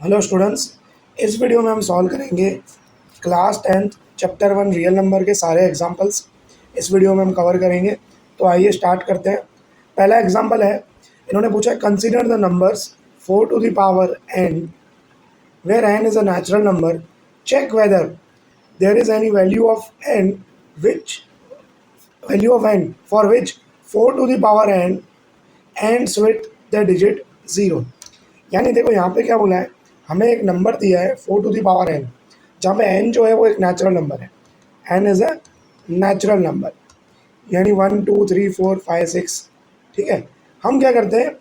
Hello students. इस video में हम सॉल्व करेंगे class 10th chapter 1 real number के सारे एग्जांपल्स। इस वीडियो में हम कवर करेंगे। तो आइए स्टार्ट करते हैं। पहला एग्जांपल है, इन्होंने पूछा है consider the numbers 4 to the power n where n is a natural number, check whether there is any value of n for which 4 to the power n ends with the digit 0। यानी देखो यहाँ पे क्या बोला है, हमें एक number दिया है 4 टू दी पावर n, जहाँ पे n जो है वो एक नेचुरल नंबर है। n is a natural number, यानी 1 2 3 4 5 6। ठीक है, हम क्या करते हैं,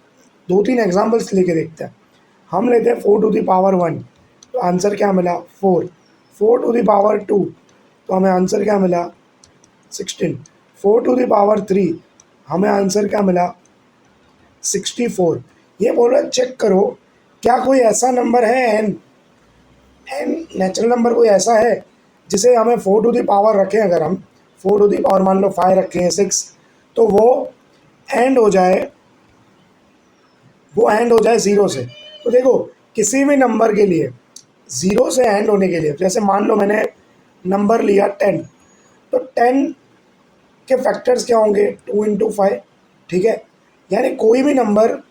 दो तीन एग्जांपल्स लेके देखते हैं। हम लेते हैं 4 टू दी पावर 1, तो आंसर क्या मिला 4। 4 टू दी पावर 2, तो हमें आंसर क्या मिला 16। 4 टू दी पावर 3, हमें आंसर क्या मिला 64। ये बोल रहा है चेक करो क्या कोई ऐसा नंबर है एन एन नेचुरल नंबर कोई ऐसा है जिसे हमें 4 टू द पावर रखें, अगर हम 4 टू द पावर मान लो 5 रखें हैं 6, तो एंड हो जाए वो एंड हो जाए ज़ीरो से। तो देखो किसी भी नंबर के लिए ज़ीरो से एंड होने के लिए, जैसे मान लो मैंने नंबर लिया 10, तो 10 के फैक्टर्स क्या होंगे 2 × 5। ठीक है, यानी कोई भी नंबर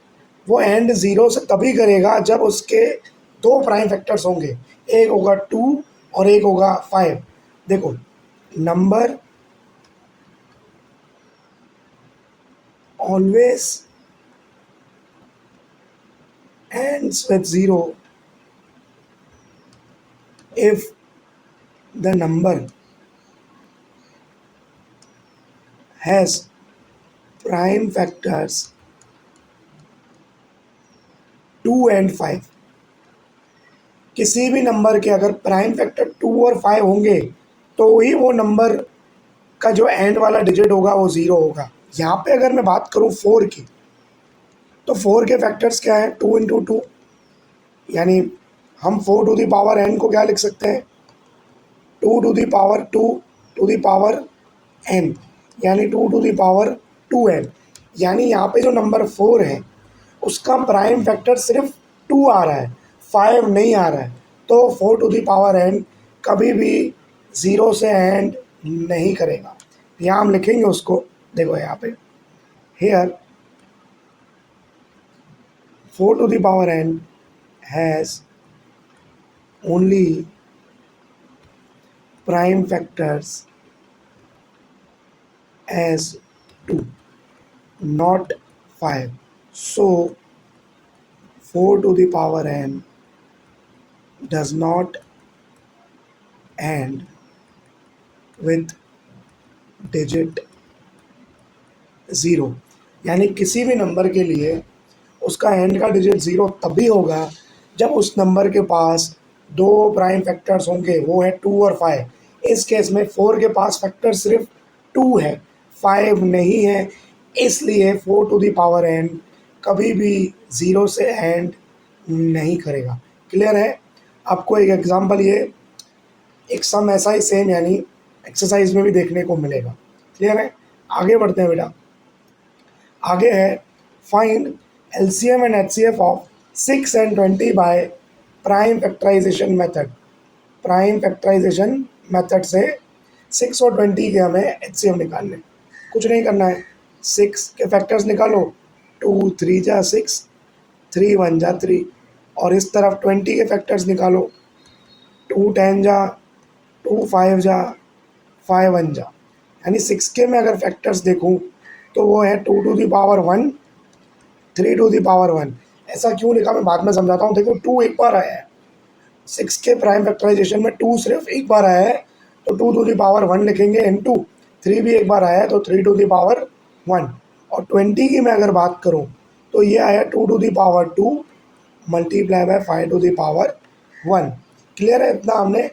वो एंड ज़ीरो से तभी करेगा जब उसके दो प्राइम फैक्टर्स होंगे, एक होगा 2 और एक होगा 5। देखो number always ends with 0 if the number has prime factors 2 and 5। किसी भी नंबर के अगर प्राइम फैक्टर 2 और 5 होंगे तो ही वो नंबर का जो एंड वाला डिजिट होगा वो ज़ीरो होगा। यहाँ पे अगर मैं बात करूँ 4 की, तो 4 के फैक्टर्स क्या हैं 2 × 2, यानी हम 4 टू द पावर n को क्या लिख सकते हैं 2 to the power 2 to the power n, यानी 2 टू द पावर 2n। यानी यहाँ पे जो नंबर 4 है उसका प्राइम फैक्टर सिर्फ 2 आ रहा है, 5 नहीं आ रहा है। तो 4 टू द पावर n कभी भी ज़ीरो से एंड नहीं करेगा। यहाँ हम लिखेंगे उसको, देखो यहाँ पे here 4 to the power n has only prime factors as 2, not 5. So 4 to the power n does not end with digit 0। यानी किसी भी नंबर के लिए उसका एंड का डिजिट 0 तभी होगा जब उस नंबर के पास दो प्राइम फैक्टर्स होंगे, वो है 2 और 5। इस केस में 4 के पास फैक्टर सिर्फ 2 है, 5 नहीं है, इसलिए 4 टू द पावर n कभी भी ज़ीरो से एंड नहीं करेगा। क्लियर है? आपको एक एग्जांपल, ये एक सम ऐसा ही सेम यानी एक्सरसाइज में भी देखने को मिलेगा। क्लियर है? आगे बढ़ते हैं बेटा। आगे है find LCM and HCF of 6 and 20 by prime factorization method. Prime factorization method से 6 और 20 के हमें HCM निकालने, कुछ नहीं करना है, 6 के फैक्टर्स निकालो, 2 3 जा 6, 3 1 जा 3, और इस तरफ 20 के फैक्टर्स निकालो, 2 10 जा, 2 5 जा, 5 1 जा। यानी 6 के में अगर फैक्टर्स देखूं तो वो है 2 to the power 1, 3 to the power 1। ऐसा क्यों लिखा मैं बाद में समझाता हूँ। देखो 2 एक बार आया है, 6 के प्राइम फैक्टराइजेशन में 2 सिर्फ एक बार आया है, तो 2 टू द पावर 1 लिखेंगे इनटू 3 भी एक बार आया है, तो 3 टू द पावर 1। और 20 की मैं अगर बात करूँ तो ये आया 2 to the power 2 multiply by 5 to the power 1। Clear है? इतना हमने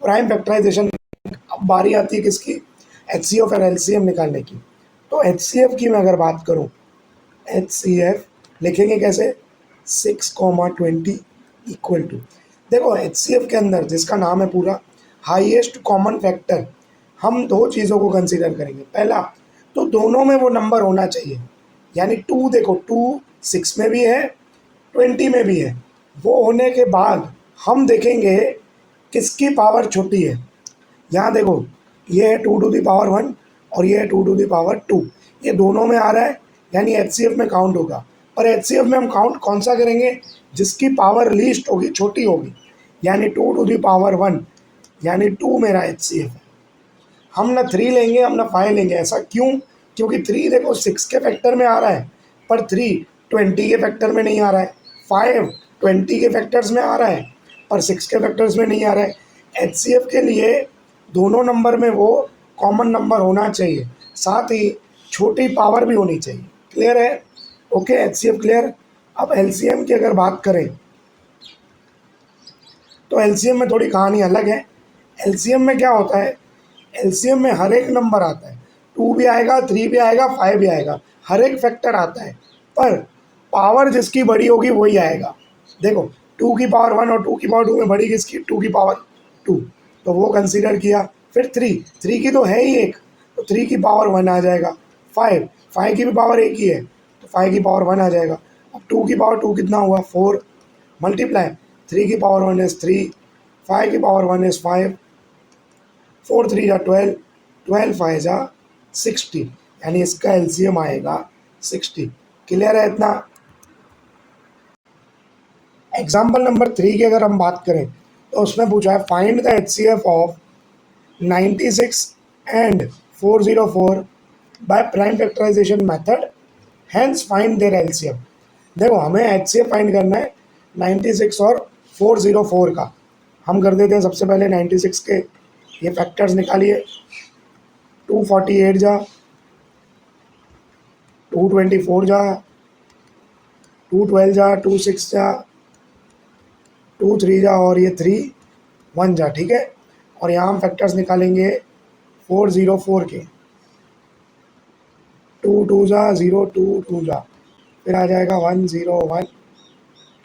प्राइम फैक्टराइजेशन। अब बारी आती है किसकी, HCF और LCM निकालने की। तो HCF की मैं अगर बात करूँ, HCF लिखेंगे कैसे 6, 20 इक्वल टू, देखो HCF के अंदर जिसका नाम है पूरा हाईएस्ट कॉमन फैक्टर, हम दो चीज़ों को कंसीडर करेंगे। पहला तो दोनों में वो नंबर होना चाहिए, यानी 2, देखो 2 6 में भी है 20 में भी है, वो होने के बाद हम देखेंगे किसकी पावर छोटी है। यहाँ देखो, ये है 2 to the power 1 और ये है 2 to the power 2, ये दोनों में आ रहा है, यानी HCF में काउंट होगा। और HCF में हम काउंट कौन सा करेंगे, जिसकी पावर लीस्ट होगी, छोटी होगी, यानी 2 to the power 1, यानी 2 मेरा HCF है। हम ना 3 लेंगे, हम ना 5 लेंगे। ऐसा क्यों? क्योंकि 3 देखो 6 के फैक्टर में आ रहा है, पर 3 20 के फैक्टर में नहीं आ रहा है। 5 20 के फैक्टर्स में आ रहा है, पर 6 के फैक्टर्स में नहीं आ रहा है। HCF के लिए दोनों नंबर में वो कॉमन नंबर होना चाहिए, साथ ही छोटी पावर भी होनी चाहिए। क्लियर है? Okay, HCF clear. अब LCM की अगर बात करें तो LCM में थोड़ी कहानी अलग है। LCM में क्या होता है, LCM में हर एक नंबर आता है, 2 भी आएगा, 3 भी आएगा, 5 भी आएगा, हर एक फैक्टर आता है, पर पावर जिसकी बड़ी होगी वही आएगा। देखो, 2 की पावर 1 और 2 की पावर 2 में बड़ी किसकी, 2 की पावर 2, तो वो कंसीडर किया। फिर 3 की तो है ही एक, तो 3 की पावर 1 आ जाएगा। 5 की भी पावर एक ही है, तो 5 की पावर 1 आ जाएगा। अब 2 की पावर 2 कितना हुआ, 4, मल्टीप्लाई 3 की पावर 1 इज़ 3, 5 की पावर 1 इज़ 5, 4 3 जा 12, 12 5 जा 60, यानी इसका LCM आएगा 60। क्लियर है इतना? एग्जाम्पल नंबर 3 की अगर हम बात करें तो उसमें पूछा है find the HCF of 96 and 404 by prime factorization method, hence find their LCM। देखो, हमें HCF फाइंड करना है 96 और 404 का। हम कर देते हैं सबसे पहले 96 के ये फैक्टर्स निकालिए। 248 जा, 224 जा, 212 जा, 26 जा, 23 जा, और ये 31 जा। ठीक है, और यहाँ हम फैक्टर्स निकालेंगे 404 के। 22 जा, 022 जा, फिर आ जाएगा 101।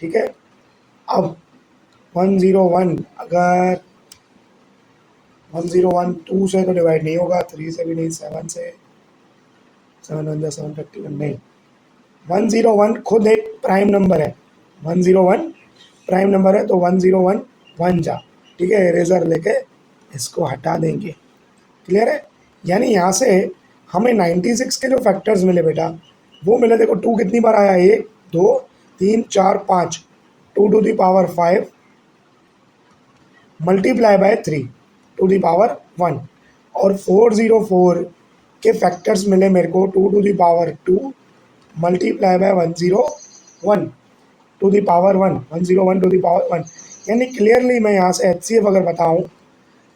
ठीक है, अब 101 अगर 101 2 से तो डिवाइड नहीं होगा, 3 से भी नहीं, 7 से, 7 1 जा 731 नहीं। 101 खुद एक प्राइम नंबर है, 101 प्राइम नंबर है, तो 101 1 जा। ठीक है, इरेजर लेके इसको हटा देंगे। क्लियर है? यानी यहाँ से हमें 96 के जो फैक्टर्स मिले बेटा, वो मिले। देखो, 2 कितनी बार आया, 1 2 3 4 5, 2 to the power 5 multiply by 3 to the power 1, और 404 के फैक्टर्स मिले मेरे को 2 to the power 2 multiply bye 101 to the power 1, 101 to the power 1। यानी क्लियरली मैं यहाँ से HCF अगर बताऊँ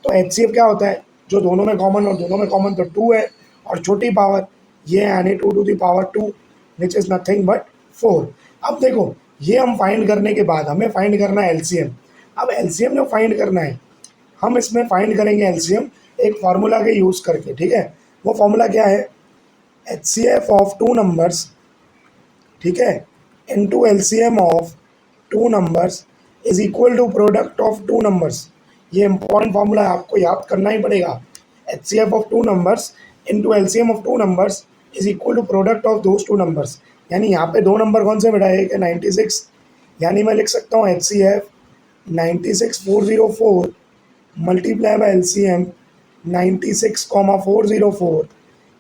तो HCF क्या होता है, जो दोनों में कॉमन, और दोनों में कॉमन तो 2 है, और छोटी पावर ये है, यानी 2 to the power 2 which is nothing but 4। अब देखो, ये हम फाइंड करने के बाद हमें फाइंड करना है LCM। अब LCM जो फाइंड करना है, हम इसमें फाइंड करेंगे LCM एक फार्मूला के यूज़ करके। ठीक है, वो फार्मूला क्या है, HCF ऑफ 2 नंबर्स, ठीक है, into LCM of 2 numbers is equal to product of 2 numbers. ये इंपॉर्टेंट फार्मूला है, आपको याद करना ही पड़ेगा। HCF of 2 numbers into LCM of 2 numbers is equal to product of those 2 numbers. यानी यहाँ पे 2 नंबर कौन से बेटा, एक है 96, यानी मैं लिख सकता हूँ HCF 96 404 multiply by LCM 96, 404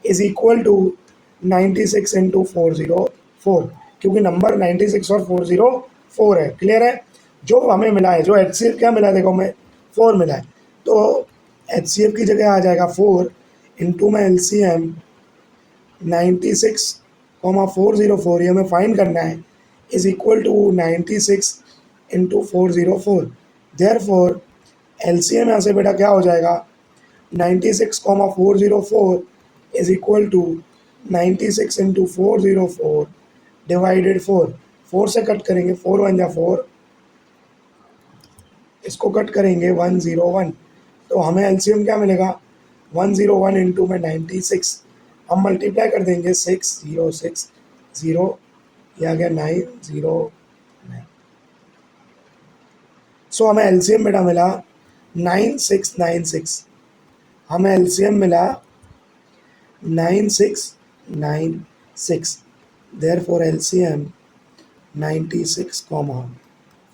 is equal to 96 into 404, क्योंकि नंबर 96 और 404 है। क्लियर है? जो हमें मिला है, जो HCF क्या मिला है, देखो हमें 4 मिला है, तो HCF की जगह आ जाएगा 4 इंटू में LCM 96, 404, ये हमें फाइंड करना है, is equal to 96 into 404। Therefore LCM यहाँ से बेटा क्या हो जाएगा, 96, 404 is equal to 96 into 404 divided 4। 4 से कट करेंगे, 4 1 जा 4, इसको कट करेंगे 101, तो हमें LCM क्या मिलेगा, 101 इंटू में 96, हम मल्टीप्लाई कर देंगे 6060, ये आ गया 909। सो हमें LCM बेटा मिला 9696, हमें LCM मिला 9696। Therefore LCM 96,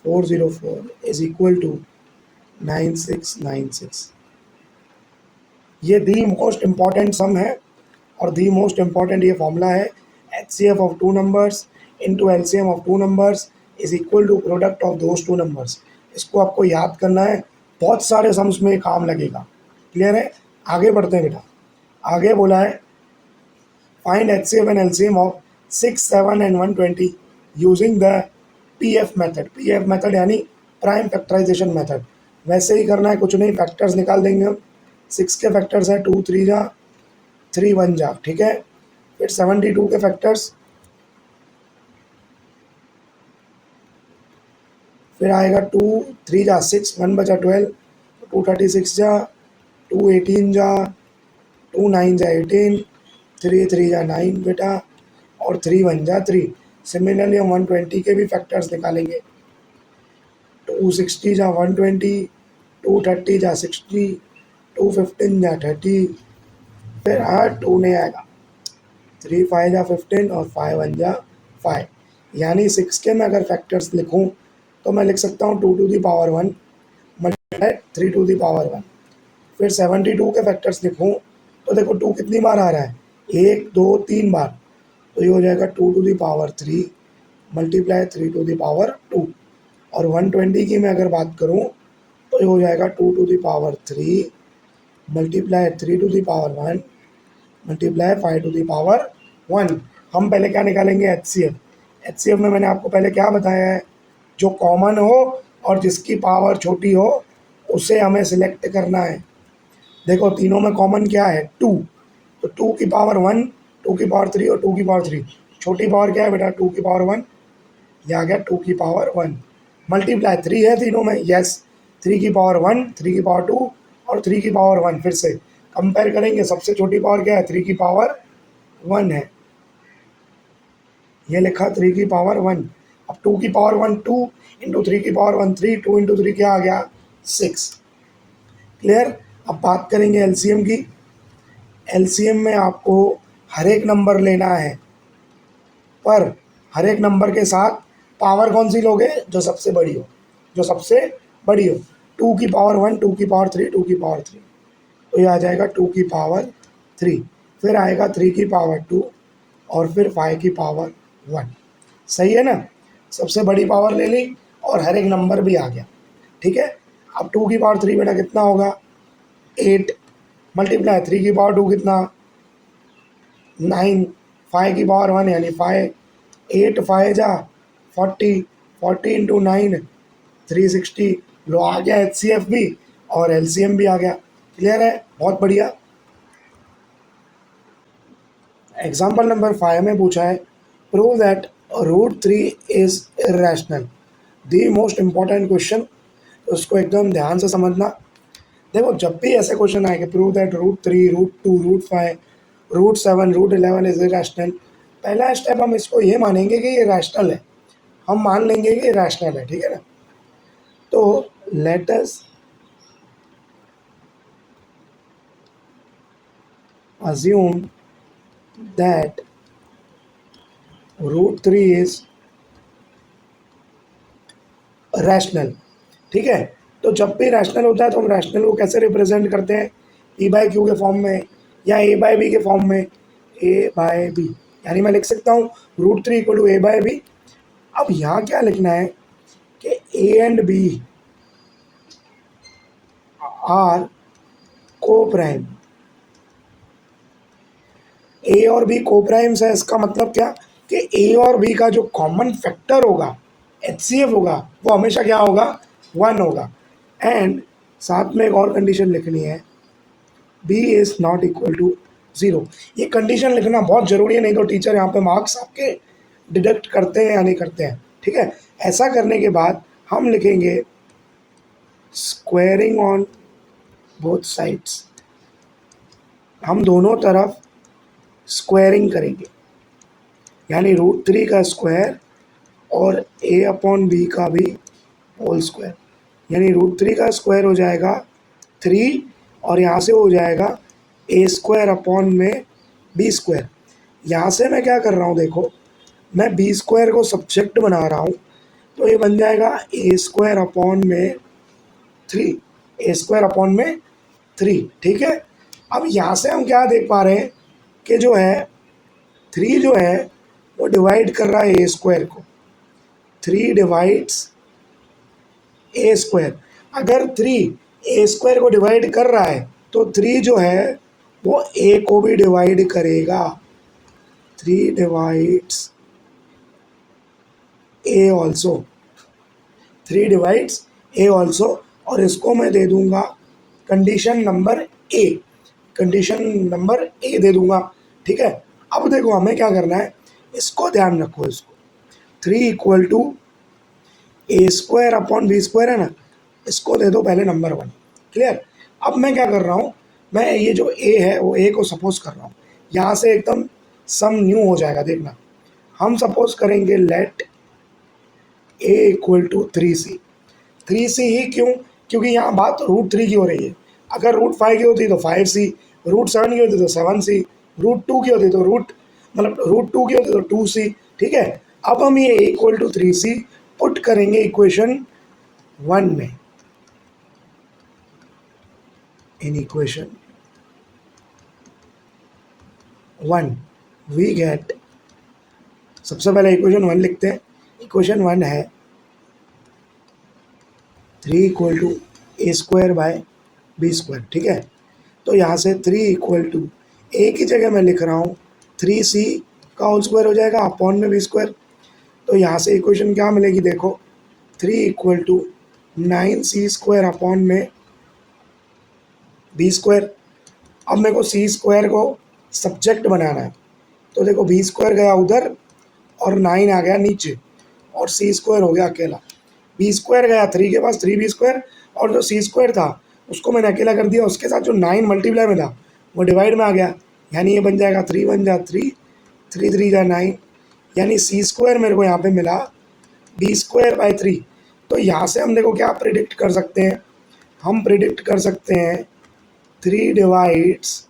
404 is equal to 9696। ये दी मोस्ट इम्पॉर्टेंट सम है और दी मोस्ट इम्पॉर्टेंट ये फॉर्मूला है, H C F of two numbers into L C M of two numbers is equal to product of those two numbers. इसको आपको याद करना है, बहुत सारे सम्स में काम लगेगा। क्लियर है? आगे बढ़ते हैं बेटा। आगे बोला है find H C F and L C M of 6, 7 and 120 using the P F method. P F method यानी प्राइम फैक्टराइजेशन मैथड। वैसे ही करना है, कुछ नहीं, फैक्टर्स निकाल देंगे हम। 6 के फैक्टर्स हैं 2 3 जा 3 1 जा, ठीक है। फिर 72 के फैक्टर्स, फिर आएगा 2 3 जा 6, 1 बचा 12, 236 जा, 2 18 जा, 2 9 जा 18, 3 3 जा 9 बेटा, और 3 1 जा 3। सिमिलरली हम 120 के भी फैक्टर्स निकालेंगे। 260 जा 120, 230 जा 60, 215 जा 30, फिर 2 नहीं आएगा, 3 5 जा 15 और 5 1 जा 5। यानी 6 के मैं अगर फैक्टर्स लिखूं तो मैं लिख सकता हूँ 2 to the power 1 multiply 3 to the power 1। फिर 72 के फैक्टर्स लिखूं तो देखो 2 कितनी बार आ रहा है, 1 2 3 बार, तो ये हो जाएगा 2 to the power 3 multiply 3 to the power 2। और 120 की मैं अगर बात करूं तो ये हो जाएगा 2 to the power 3 multiply 3 to the power 1 multiply 5 to the power 1। हम पहले क्या निकालेंगे, H C F. H C F में मैंने आपको पहले क्या बताया है, जो कॉमन हो और जिसकी पावर छोटी हो उसे हमें सिलेक्ट करना है। देखो तीनों में कॉमन क्या है, 2, तो 2 की पावर 1, 2 की पावर 3 और 2 की पावर 3। छोटी पावर क्या है बेटा, 2 की पावर 1, यह आ गया 2 की पावर 1 मल्टीप्लाई 3 है तीनों में, यस, 3 की पावर 1, 3 की पावर 2 और 3 की पावर 1। फिर से कंपेयर करेंगे, सबसे छोटी पावर क्या है, 3 की पावर 1 है, ये लिखा 3 की पावर 1। अब 2 की पावर 1 2 इंटू 3 की पावर 1 3, 2 इंटू 3 क्या आ गया, 6। क्लियर? अब बात करेंगे एलसीएम की। एलसीएम में आपको हर एक नंबर लेना है, पर हर एक नंबर के साथ पावर कौन सी लोगे, जो सबसे बड़ी हो, जो सबसे बड़ी हो। 2 की पावर 1, 2 की पावर 3, 2 की पावर 3, तो ये आ जाएगा 2 की पावर 3। फिर आएगा 3 की पावर 2 और फिर 5 की पावर 1। सही है ना? सबसे बड़ी पावर ले ली और हर एक नंबर भी आ गया, ठीक है। अब 2 की पावर 3 बेटा कितना होगा, 8 मल्टीप्लाई 3 की पावर 2 कितना, 9, 5 की पावर 1 यानी 5, 8 5 जा 40, 40 इंटू 9 360। लो आ गया एच सी एफ भी और एल सी एम भी आ गया। क्लियर है? बहुत बढ़िया। एग्जाम्पल नंबर 5 में पूछा है prove that √3 is irrational. The most important question, उसको एकदम ध्यान से समझना। देखो जब भी ऐसे क्वेश्चन आएंगे, प्रूव दैट √3, √2, √5, √7, √11 इज इरेशनल, पहला स्टेप हम इसको ये मानेंगे कि ये रैशनल है, हम मान लेंगे कि ये रैशनल है, ठीक है ना। तो let us assume that √3 is rational, ठीक है। तो जब भी रैशनल होता है तो हम रैशनल को कैसे रिप्रेजेंट करते हैं, ई बाई क्यू के फॉर्म में या ए बाई बी के फॉर्म में, ए बाई बी। यानी मैं लिख सकता हूँ √3 equal to A by B. अब यहाँ क्या लिखना है कि A and B are coprime, A और बी को प्राइम्स है। इसका मतलब क्या कि ए और बी का जो कॉमन फैक्टर होगा, एचसीएफ होगा, वो हमेशा क्या होगा, 1 होगा। एंड साथ में एक और कंडीशन लिखनी है, B is not equal to 0। ये कंडीशन लिखना बहुत ज़रूरी है, नहीं तो टीचर यहाँ पे मार्क्स आपके डिडक्ट करते हैं या नहीं करते हैं, ठीक है। ऐसा करने के बाद हम लिखेंगे स्क्वायरिंग ऑन बोथ साइड्स, हम दोनों तरफ स्क्वायरिंग करेंगे, यानी √3 का स्क्वायर और ए अपॉन बी का भी होल स्क्वायर, यानी √3 का स्क्वायर हो जाएगा 3 और यहाँ से हो जाएगा ए स्क्वायर अपॉन में बी स्क्वायर। यहाँ से मैं क्या कर रहा हूँ, देखो मैं बी स्क्वायर को सब्जेक्ट बना रहा हूँ, तो ये बन जाएगा ए स्क्वायर अपॉन में 3, ए स्क्वायर अपॉन में 3, ठीक है। अब यहाँ से हम क्या देख पा रहे हैं कि जो है 3 जो है वो डिवाइड कर रहा है ए स्क्वायर को, 3 डिवाइड्स ए स्क्वायर। अगर 3 ए स्क्वायर को डिवाइड कर रहा है तो 3 जो है वो ए को भी डिवाइड करेगा, 3 divides A also, 3 divides A also. और इसको मैं दे दूंगा condition number A, condition number A दे दूंगा, ठीक है। अब देखो हमें क्या करना है, इसको ध्यान रखो, इसको 3 equal to A square upon B square है ना, इसको दे दो पहले नंबर 1, क्लियर। अब मैं क्या कर रहा हूँ, मैं ये जो ए है वो ए को सपोज कर रहा हूँ, यहाँ से एकदम सम न्यू हो जाएगा, देखना। हम सपोज करेंगे let A equal to 3c, 3c ही क्यों, क्योंकि यहाँ बात √3 की हो रही है। अगर √5 की होती तो 5c, √7 की होती तो 7c, √2 की होती तो √2 की होती तो 2c, ठीक है। अब हम ये इक्वल टू 3c पुट करेंगे इक्वेशन 1 में, इन इक्वेशन 1 वी गेट, सबसे पहले इक्वेशन 1 लिखते हैं। इक्वेशन 1 है 3 equal to A square by B square, ठीक है। तो यहाँ से 3 इक्वल टू ए की जगह मैं लिख रहा हूँ 3c का होल स्क्वायर हो जाएगा अपॉन में बी स्क्वायर। तो यहाँ से इक्वेशन क्या मिलेगी, देखो 3 equal to 9c square upon में बी स्क्वायर। अब मेरे को सी स्क्वायर को सब्जेक्ट बनाना है, तो देखो बी स्क्वायर गया उधर और 9 आ गया नीचे, और सी स्क्वायर हो गया अकेला। बी स्क्वायर गया 3 के पास, 3 बी स्क्वायर, और जो सी स्क्वायर था उसको मैंने अकेला कर दिया, उसके साथ जो 9 मल्टीप्लाई में था वो डिवाइड में आ गया, यानी ये बन जाएगा 3 1 जा 3, 3 3 जा 9, यानी सी स्क्वायर मेरे को यहाँ पे मिला बी स्क्वायर बाई 3। तो यहाँ से हम देखो क्या प्रिडिक्ट कर सकते हैं, हम प्रिडिक्ट कर सकते हैं 3 divides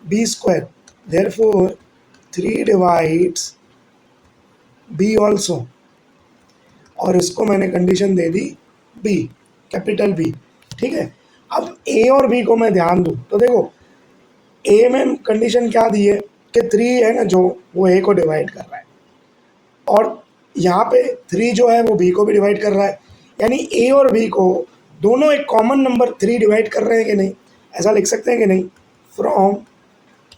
B square, therefore 3 divides B also, और इसको मैंने कंडीशन दे दी बी, कैपिटल बी, ठीक है। अब ए और बी को मैं ध्यान दूँ तो देखो ए में कंडीशन क्या दी है कि 3 है ना जो वो ए को डिवाइड कर रहा है, और यहाँ पे 3 जो है वो बी को भी डिवाइड कर रहा है, यानी ए और बी को दोनों एक कॉमन नंबर 3 डिवाइड कर रहे हैं कि नहीं, ऐसा लिख सकते हैं कि नहीं। फ्रॉम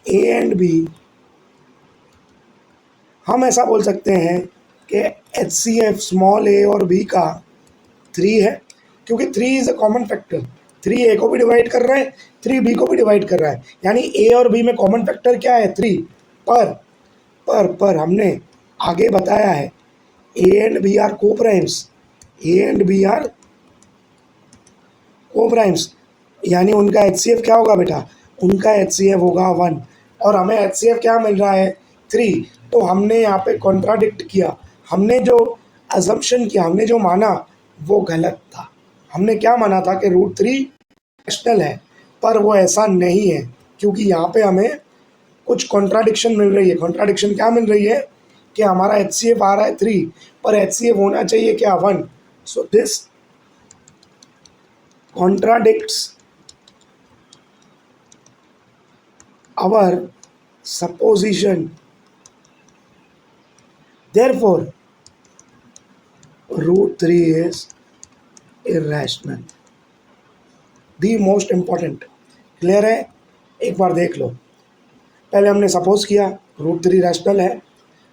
ए एंड बी हम ऐसा बोल सकते हैं कि HCF स्मॉल ए और बी का 3 है, क्योंकि 3 इज़ अ कॉमन फैक्टर, 3 ए को भी डिवाइड कर रहा है, 3 बी को भी डिवाइड कर रहा है, यानी ए और बी में कॉमन फैक्टर क्या है 3। पर हमने आगे बताया है A and B are coprimes, A and B are coprimes, यानी उनका HCF क्या होगा बेटा, उनका HCF होगा 1, और हमें HCF क्या मिल रहा है 3। तो हमने यहाँ पे कॉन्ट्राडिक्ट किया, हमने जो अजम्पशन किया, हमने जो माना वो गलत था। हमने क्या माना था कि √3 रैशनल है, पर वो ऐसा नहीं है, क्योंकि यहाँ पे हमें कुछ कॉन्ट्राडिक्शन मिल रही है। कॉन्ट्राडिक्शन क्या मिल रही है कि हमारा HCF आ रहा है 3, पर HCF होना चाहिए क्या 1। So this contradicts our supposition, therefore √3 is irrational, the most important। Clear है, एक बार देख लो। पहले हमने सपोज किया √3 रैशनल है,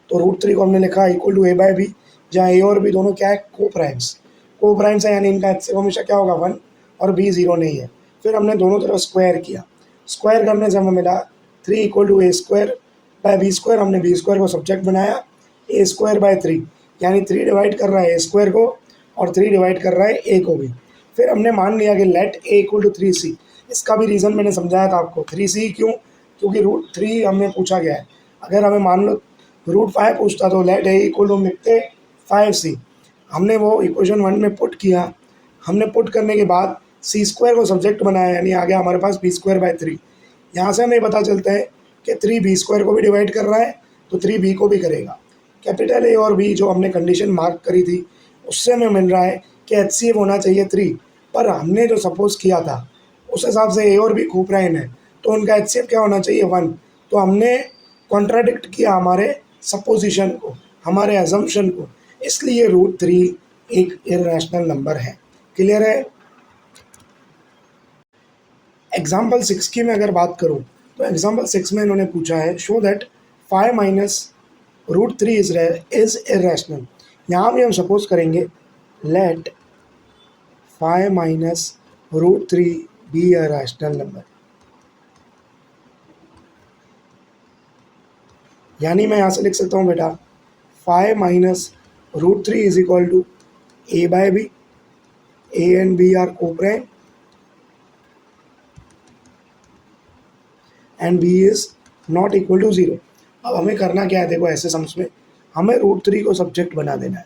तो √3 को हमने लिखा equal to A by B, जहाँ ए और बी दोनों क्या है को प्राइम्स है, यानी इनका HCF हमेशा क्या होगा 1, और बी 0 नहीं है। फिर हमने दोनों तरफ स्क्वायर किया, स्क्वायर करने से हमें मिला 3 equal to A square by B square, हमने बी स्क्वायर को सब्जेक्ट बनाया, ए स्क्वायर बाई 3, यानी 3 डिवाइड कर रहा है ए स्क्वायर को और 3 डिवाइड कर रहा है ए को भी। फिर हमने मान लिया कि late A equal to 3c, इसका भी रीज़न मैंने समझाया था आपको। 3c क्यों, क्योंकि √3 हमें पूछा गया है। अगर हमें मान लो √5 पूछता तो लेट ए इक्वल टू हम लिखते 5c। हमने वो इक्वेशन 1 में पुट किया, हमने पुट करने के बाद सी स्क्वायर को सब्जेक्ट बनाया, यानी आ गया हमारे पास बी स्क्वायर बाई 3। यहाँ से हमें पता चलता है कि 3 बी स्क्वायर को भी डिवाइड कर रहा है, तो 3 बी को भी करेगा। कैपिटल ए और बी जो हमने कंडीशन मार्क करी थी उससे हमें मिल रहा है कि HCF होना चाहिए 3, पर हमने जो सपोज़ किया था उस हिसाब से ए और बी को प्राइम है, तो उनका HCF क्या होना चाहिए 1। तो हमने कॉन्ट्राडिक्ट किया हमारे सपोजिशन को, हमारे अजम्पशन को, इसलिए √3 एक इर्रेशनल नंबर है। क्लियर है? एग्जाम्पल 6 की मैं अगर बात करूं, तो एग्जाम्पल 6 में इन्होंने पूछा है show that 5 minus √3 is irrational. यहाँ भी हम सपोज करेंगे let 5 minus √3 be a rational number. यानी मैं यहाँ से लिख सकता हूँ बेटा 5 minus √3 is equal to A by B, A and B are coprime and B is not equal to 0। अब हमें करना क्या है, देखो ऐसे सम्स में हमें √3 को सब्जेक्ट बना देना है,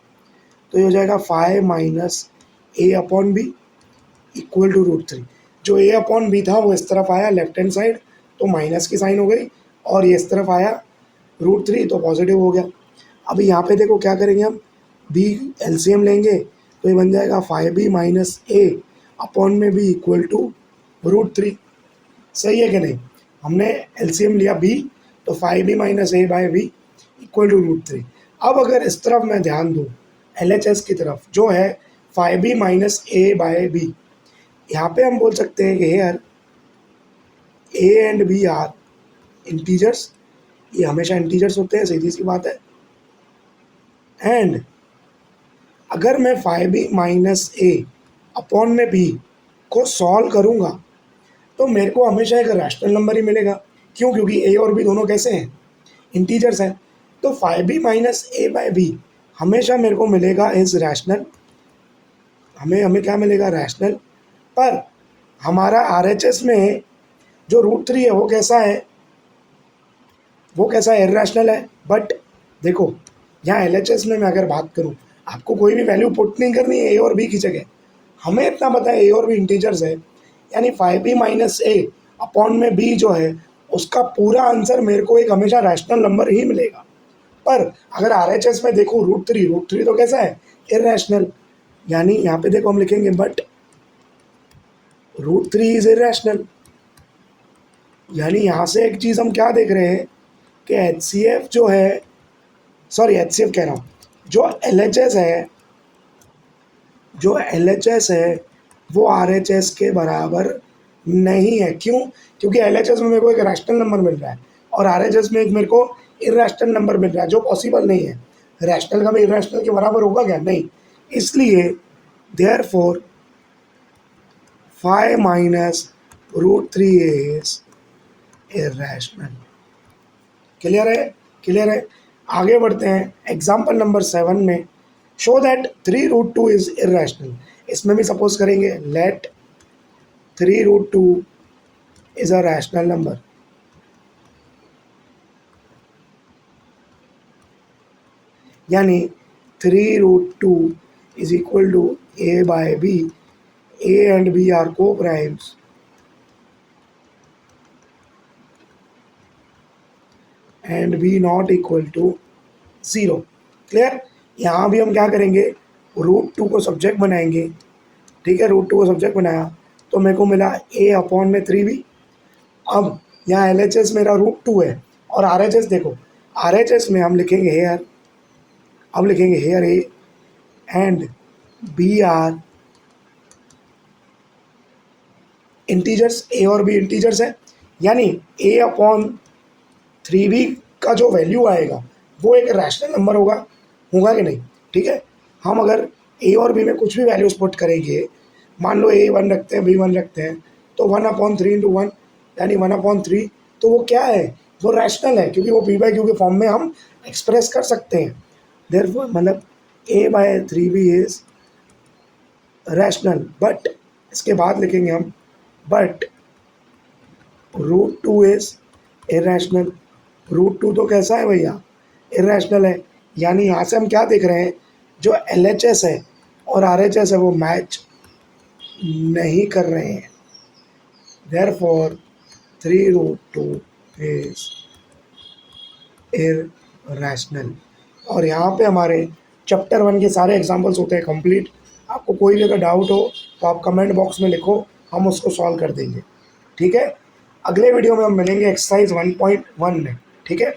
तो ये हो जाएगा 5 minus A upon B equal to √3। जो ए अपॉन बी था वो इस तरफ आया लेफ्ट हैंड साइड, तो माइनस की साइन हो गई, और ये इस तरफ आया √3 तो पॉजिटिव हो गया। अभी यहाँ पे देखो क्या करेंगे हम, बी एलसीएम लेंगे तो ये बन जाएगा 5b माइनस ए अपॉन में बी इक्वल टू √3। सही है कि नहीं? हमने एलसीएम लिया बी, तो 5b minus A by B equal to √3। अब अगर इस तरफ मैं ध्यान दूँ LHS की तरफ, जो है 5b minus A by B, यहाँ पे हम बोल सकते हैं कि here A and B are integers, ये हमेशा इंटीजर्स होते हैं, सीधी सी बात है। एंड अगर मैं 5b माइनस ए अपॉन में बी को सॉल्व करूँगा तो मेरे को हमेशा एक रैशनल नंबर ही मिलेगा। क्यों? क्योंकि ए और बी दोनों कैसे हैं, इंटीजर्स हैं। तो 5b minus A by B हमेशा मेरे को मिलेगा इज रैशनल, हमें क्या मिलेगा, रैशनल। पर हमारा RHS में जो √3 है वो कैसा है, वो कैसा इर्रेशनल है। बट देखो यहाँ LHS में मैं अगर बात करूँ, आपको कोई भी वैल्यू पुट नहीं करनी है ए और बी की जगह, हमें इतना पता है ए और बी इंटीजर्स है, यानी 5b माइनस ए अपॉन में बी जो है उसका पूरा आंसर मेरे को एक हमेशा रैशनल नंबर ही मिलेगा। पर अगर RHS में देखो √3 तो कैसा है, इर्रेशनल। यानी यहाँ पे देखो हम लिखेंगे बट √3 इज इर्रेशनल। यानी यहाँ से एक चीज़ हम क्या देख रहे हैं कि HCF जो है, सॉरी HCF कह रहा हूँ, जो LHS है वो RHS के बराबर नहीं है। क्यों? क्योंकि LHS में मेरे को एक रैशनल नंबर मिल रहा है और RHS में एक मेरे को इर्रेशनल नंबर मिल रहा है, जो पॉसिबल नहीं है। रैशनल का भी इर्रेशनल के बराबर होगा क्या? नहीं। इसलिए therefore 5 minus √3 is irrational. Clear है? क्लियर है। आगे बढ़ते हैं एग्जाम्पल नंबर 7 में, शो दैट 3√2 इज इर्रेशनल। इसमें भी सपोज करेंगे let 3√2 is a rational number. यानी 3√2 is equal to A by B, A and B are coprimes and B not equal to 0। Clear? यहाँ भी हम क्या करेंगे, √2 को सब्जेक्ट बनाएंगे। ठीक है, √2 को सब्जेक्ट बनाया तो मेरे को मिला ए अपॉन में 3b। अब यहाँ LHS मेरा √2 है और RHS देखो, RHS में हम लिखेंगे हेयर, अब लिखेंगे here A and B are integers, A और बी इंटीजर्स है। यानी ए अपॉन 3b का जो वैल्यू आएगा वो एक रैशनल नंबर होगा, होगा कि नहीं? ठीक है, हम अगर ए और बी में कुछ भी वैल्यूज पुट करेंगे, मान लो A1 रखते हैं, B1 रखते हैं, तो 1/3 इंटू 1 यानी 1/3, तो वो क्या है, वो रैशनल है, क्योंकि वो p/q के फॉर्म में हम एक्सप्रेस कर सकते हैं। देयरफॉर मतलब A/3b इज रैशनल। बट इसके बाद लिखेंगे हम बट √2 इज इर्रेशनल। √2 तो कैसा है भैया, इर्रेशनल है। यानी यहाँ से हम क्या देख रहे हैं, जो LHS है और RHS है वो मैच नहीं कर रहे हैं। Therefore 3√2 is irrational. और यहाँ पे हमारे चैप्टर 1 के सारे एग्जाम्पल्स होते हैं कंप्लीट। आपको कोई भी अगर डाउट हो तो आप कमेंट बॉक्स में लिखो, हम उसको सॉल्व कर देंगे। ठीक है, अगले वीडियो में हम मिलेंगे एक्सरसाइज 1.1 में। ठीक है।